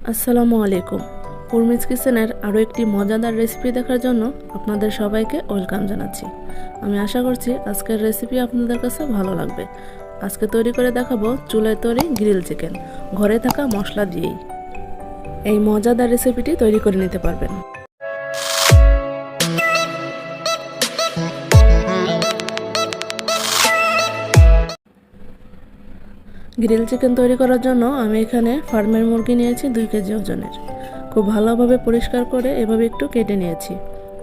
আসসালামু আলাইকুম। উর্মিজ কিচেনের আরও একটি মজাদার রেসিপি দেখার জন্য আপনাদের সবাইকে ওয়েলকাম জানাচ্ছি। আমি আশা করছি আজকের রেসিপি আপনাদের কাছে ভালো লাগবে। আজকে তৈরি করে দেখাবো চুলায় তৈরি গ্রিল চিকেন, ঘরে থাকা মশলা দিয়েই। এই মজাদার রেসিপিটি তৈরি করে নিতে পারবেন। গ্রিল চিকেন তৈরি করার জন্য আমি এখানে ফার্মের মুরগি নিয়েছি 2 কেজি ওজনের। খুব ভালোভাবে পরিষ্কার করে এভাবে একটু কেটে নিয়েছি,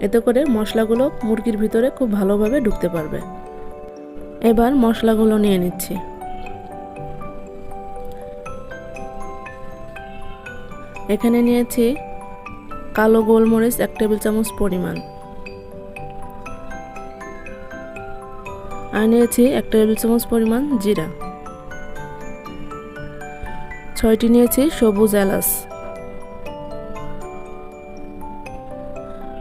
এতে করে মশলাগুলো মুরগির ভিতরে খুব ভালোভাবে ঢুকতে পারবে। এবার মশলাগুলো নিয়ে নিচ্ছি। এখানে নিয়েছি কালো গোলমরিচ 1 টেবিল চামচ পরিমাণ, আর নিয়েছি 1 টেবিল চামচ পরিমাণ জিরা, 6টি নিয়েছি সবুজ এলাচ,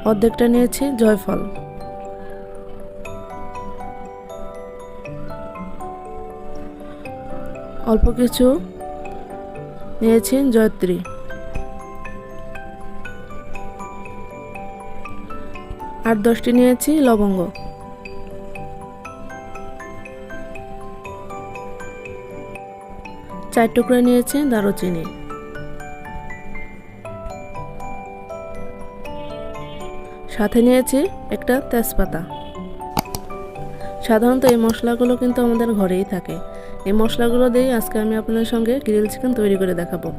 অর্ধেকটা নিয়েছি জয়ফল, অল্প কিছু নিয়েছি জয়ত্রী, আর 10টি নিয়েছি লবঙ্গ, 4 টুকরা নিয়েছি দারুচিনি, সাথে নিয়েছি একটা তেজপাতা। সাধারণত এই মশলাগুলো কিন্তু আমাদের ঘরেই থাকে। এই মশলাগুলো দিয়ে আজকে আমি আপনাদের সঙ্গে গ্রিল চিকেন তৈরি করে দেখাবো।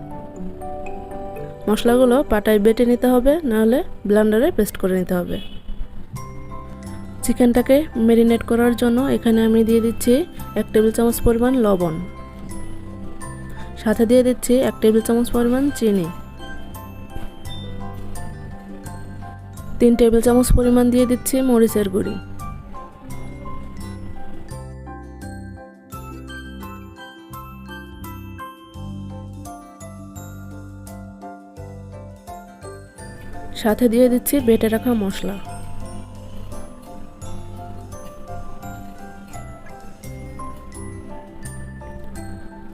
মশলাগুলো পাটায় বেটে নিতে হবে, নাহলে ব্লেন্ডারে পেস্ট করে নিতে হবে। চিকেনটাকে ম্যারিনেট করার জন্য এখানে আমি দিয়ে দিচ্ছি 1 টেবিল চামচ পরিমাণ লবণ, সাথে দিয়ে দিচ্ছি 1 টেবিল চামচ পরিমাণ চিনি, 3 টেবিল চামচ পরিমাণ দিয়ে দিচ্ছি মরিচের গুঁড়ি, সাথে দিয়ে দিচ্ছি বেটে রাখা মশলা।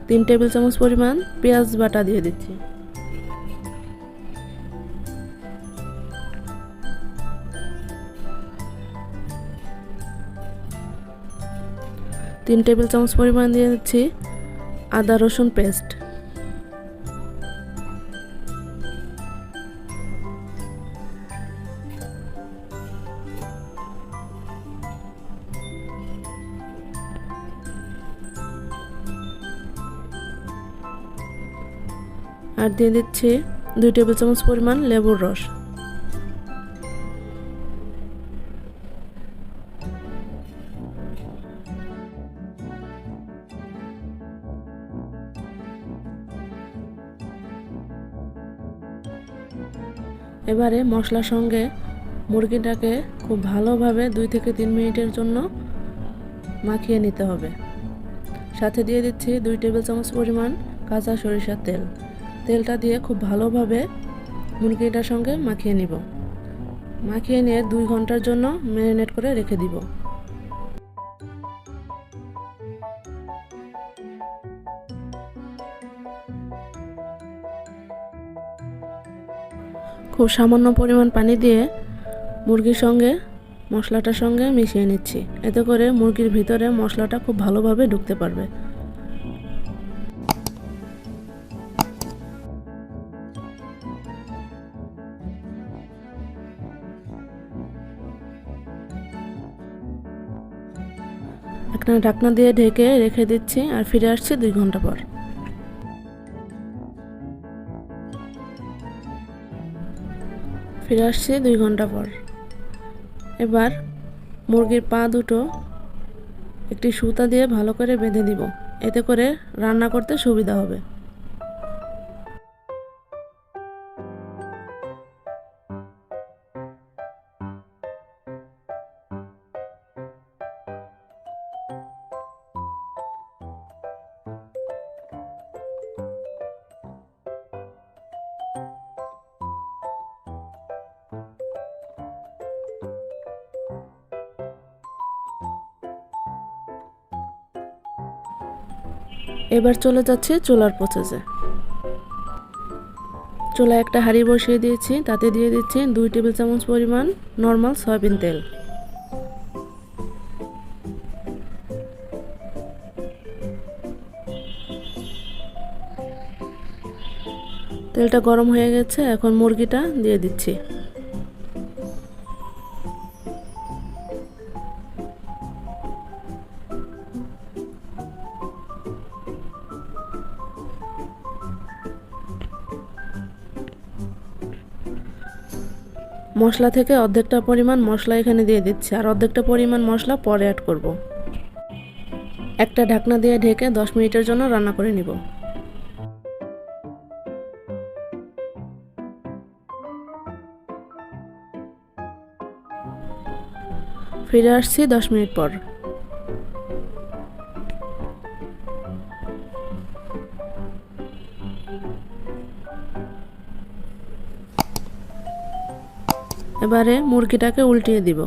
তিন টেবিল চামচ পরিমাণ পেঁয়াজ বাটা দিয়ে দিচ্ছি, 3 টেবিল চামচ পরিমাণ দিয়ে দিচ্ছি আদা রসুন পেস্ট, আর দিয়ে দিচ্ছি 2 টেবিল চামচ পরিমাণ লেবুর রস। এবারে মশলার সঙ্গে মুরগিটাকে খুব ভালোভাবে 2 থেকে 3 মিনিটের জন্য মাখিয়ে নিতে হবে। সাথে দিয়ে দিচ্ছি 2 টেবিল চামচ পরিমাণ কাঁচা সরিষার তেল। তেলটা দিয়ে খুব ভালোভাবে মুরগিটার সঙ্গে মাখিয়ে নিব। মাখিয়ে নিয়ে 2 ঘন্টার জন্য ম্যারিনেট করে রেখে দিব। খুব সামান্য পরিমাণ পানি দিয়ে মুরগির সঙ্গে মশলাটার সঙ্গে মিশিয়ে নিচ্ছি, এতে করে মুরগির ভিতরে মশলাটা খুব ভালোভাবে ঢুকতে পারবে। একটা ঢাকনা দিয়ে ঢেকে রেখে দিচ্ছি, আর ফিরে আসছি 2 ঘন্টা পর। ফিরে আসছি 2 ঘন্টা পর। এবার মুরগির পা দুটো একটি সুতা দিয়ে ভালো করে বেঁধে দিব, এতে করে রান্না করতে সুবিধা হবে। এবার চলে যাচ্ছে চুলার প্রসেসে। চুলায় একটা হাঁড়ি বসিয়ে দিয়েছি, তাতে দিয়ে দিচ্ছি 2 টেবিল চামচ পরিমাণ নর্মাল সয়াবিন তেল। তেলটা গরম হয়ে গেছে, এখন মুরগিটা দিয়ে দিচ্ছি। মশলা থেকে অর্ধেকটা পরিমাণ মশলা এখানে দিয়ে দিচ্ছি, আর অর্ধেকটা পরিমাণ মশলা পরে অ্যাড করব। একটা ঢাকনা দিয়ে ঢেকে 10 মিনিটের জন্য রান্না করে নিব। ফিরে আসছি 10 মিনিট পর। এবারে মুরগিটাকে উল্টিয়ে দিব।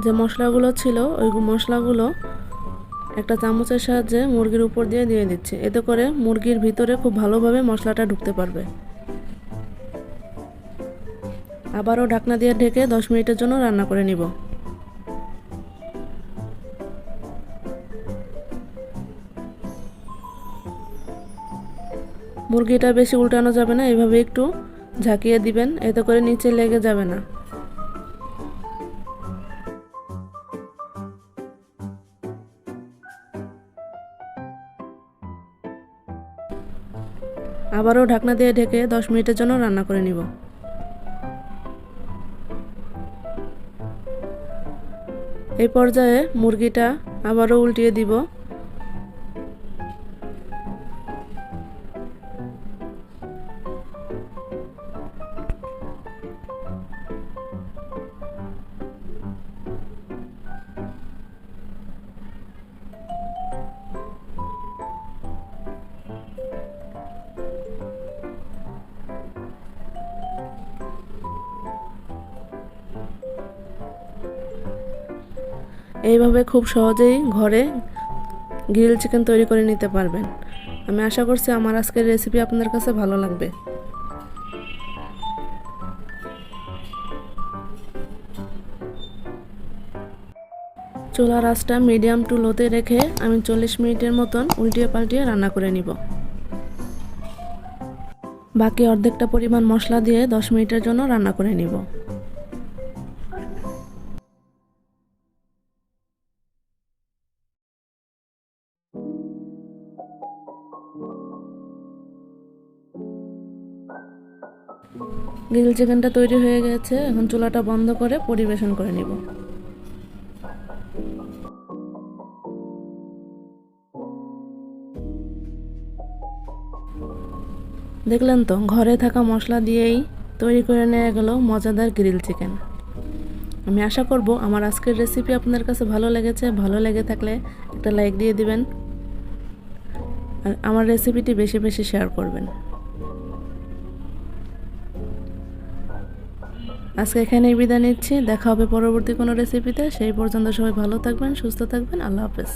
যে মশলাগুলো ছিল ওই মশলাগুলো একটা চামচের সাহায্যে মুরগির উপর দিয়ে দিচ্ছি, এতে করে মুরগির ভিতরে খুব ভালোভাবে মশলাটা ঢুকতে পারবে। আবারও ঢাকনা দিয়ে ঢেকে 10 মিনিটের জন্য রান্না করে নিব। মুরগিটা বেশি উল্টানো যাবে না, এভাবে একটু ঝাঁকিয়ে দিবেন, এতে করে নিচে লেগে যাবে না। আবারও ঢাকনা দিয়ে ঢেকে 10 মিনিটের জন্য রান্না করে নিব। এই পর্যায়ে মুরগিটা আবারও উল্টিয়ে দিব। এইভাবে খুব সহজেই ঘরে গ্রিল চিকেন তৈরি করে নিতে পারবেন। আমি আশা করছি আমার আজকের রেসিপি আপনাদের কাছে ভালো লাগবে। চুলার আঁচটা মিডিয়াম টু লোতে রেখে আমি 40 মিনিটের মতন উল্টিয়ে পাল্টিয়ে রান্না করে নিব। বাকি অর্ধেকটা পরিমাণ মশলা দিয়ে 10 মিনিটের জন্য রান্না করে নিব। গ্রিল চিকেনটা তৈরি হয়ে গেছে, এখন চুলাটা বন্ধ করে পরিবেশন করে নিব। দেখলেন তো, ঘরে থাকা মশলা দিয়েই তৈরি করে নেওয়া গেল মজাদার গ্রিল চিকেন। আমি আশা করব আমার আজকের রেসিপি আপনাদের কাছে ভালো লেগেছে। ভালো লেগে থাকলে একটা লাইক দিয়ে দিবেন, আর আমার রেসিপিটি বেশি বেশি শেয়ার করবেন। আজকে এখানেই বিদায় নিচ্ছি, দেখা হবে পরবর্তী কোনো রেসিপিতে। সেই পর্যন্ত সবাই ভালো থাকবেন, সুস্থ থাকবেন। আল্লাহ হাফেজ।